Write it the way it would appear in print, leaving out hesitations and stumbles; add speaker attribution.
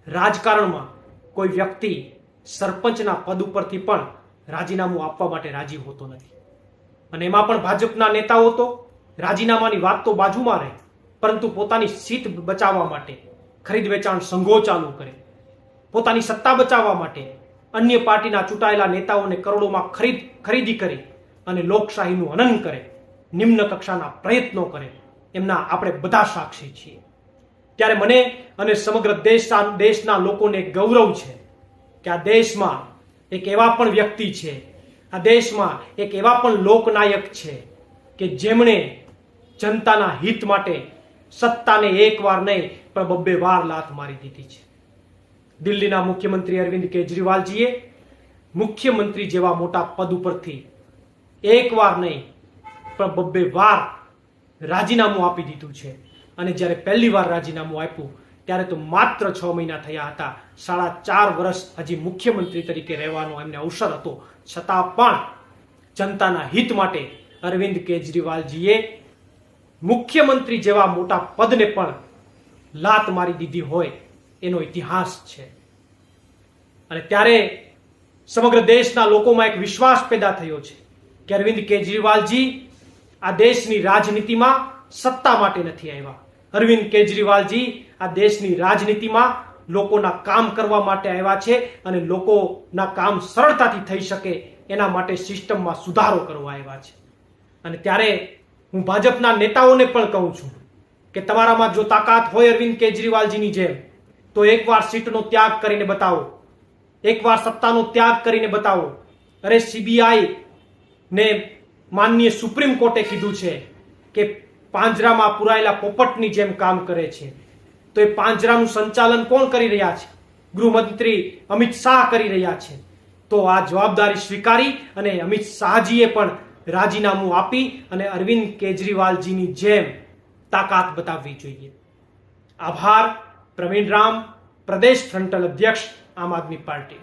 Speaker 1: રાજકારણમાં કોઈ વ્યક્તિ સરપંચના પદ ઉપરથી પણ રાજીનામું આપવા માટે રાજી હોતો નથી. અને એમાં પણ ભાજપના નેતાઓ તો રાજીનામાની વાત તો બાજુમાં રહે, પરંતુ પોતાની સીટ બચાવવા માટે ખરીદ વેચાણ સંઘો ચાલુ કરે, પોતાની સત્તા બચાવવા માટે અન્ય પાર્ટીના ચૂંટાયેલા નેતાઓને કરોડોમાં ખરીદી કરી અને લોકશાહીનું હનન કરે, નિમ્ન કક્ષાના પ્રયત્નો કરે, એમના આપણે બધા સાક્ષી છીએ. ત્યારે મને અને સમગ્ર દેશના લોકોને ગૌરવ છે કે આ દેશમાં એક એવા પણ વ્યક્તિ છે, આ દેશમાં એક એવા પણ લોકનાયક છે કે જેમણે જનતાના હિત માટે સત્તાને એક વાર નહીં પણ બબ્બે વાર લાત મારી દીધી છે. દિલ્હીના મુખ્યમંત્રી અરવિંદ કેજરીવાલજીએ મુખ્યમંત્રી જેવા મોટા પદ ઉપરથી એક વાર નહીં પણ બબ્બે વાર રાજીનામું આપી દીધું છે. અને જ્યારે પહેલી વાર રાજીનામું આપ્યું ત્યારે તો માત્ર 6 મહિના થયા હતા, 4.5 વર્ષ હજી મુખ્યમંત્રી તરીકે રહેવાનો એમને અવસર હતો, છતાં પણ જનતાના હિત માટે અરવિંદ કેજરીવાલજીએ મુખ્યમંત્રી જેવા મોટા પદને પણ લાત મારી દીધી હોય એનો ઇતિહાસ છે. અને ત્યારે સમગ્ર દેશના લોકોમાં એક વિશ્વાસ પેદા થયો છે કે અરવિંદ કેજરીવાલજી આ દેશની રાજનીતિમાં સત્તા માટે નથી આવ્યા. અરવિંદ કેજરીવાલજી આ દેશની રાજનીતિમાં લોકોના કામ કરવા માટે આવ્યા છે અને લોકોના કામ સરળતાથી થઈ શકે એના માટે સિસ્ટમમાં સુધારો કરવા આવ્યા છે. અને ત્યારે હું ભાજપના નેતાઓને પણ કહું છું કે તમારામાં જો તાકાત હોય અરવિંદ કેજરીવાલજીની જેમ, તો એકવાર સીટનો ત્યાગ કરીને બતાવો, એકવાર સત્તાનો ત્યાગ કરીને બતાવો. અરે સીબીઆઈ ને માનનીય સુપ્રીમ કોર્ટે કીધું છે કે પાંજરામાં પુરાયેલા પોપટની જેમ કામ કરે છે, તો એ પાંજરાનું સંચાલન કોણ કરી રહ્યા છે? ગૃહમંત્રી અમિત શાહ કરી રહ્યા છે. તો આ જવાબદારી સ્વીકારી અને અમિત શાહજીએ પણ રાજીનામું આપી અને અરવિંદ કેજરીવાલજીની જેમ તાકાત બતાવવી જોઈએ. આભાર. પ્રવીણ રામ, પ્રદેશ ફ્રન્ટલ અધ્યક્ષ, આમ આદમી પાર્ટી.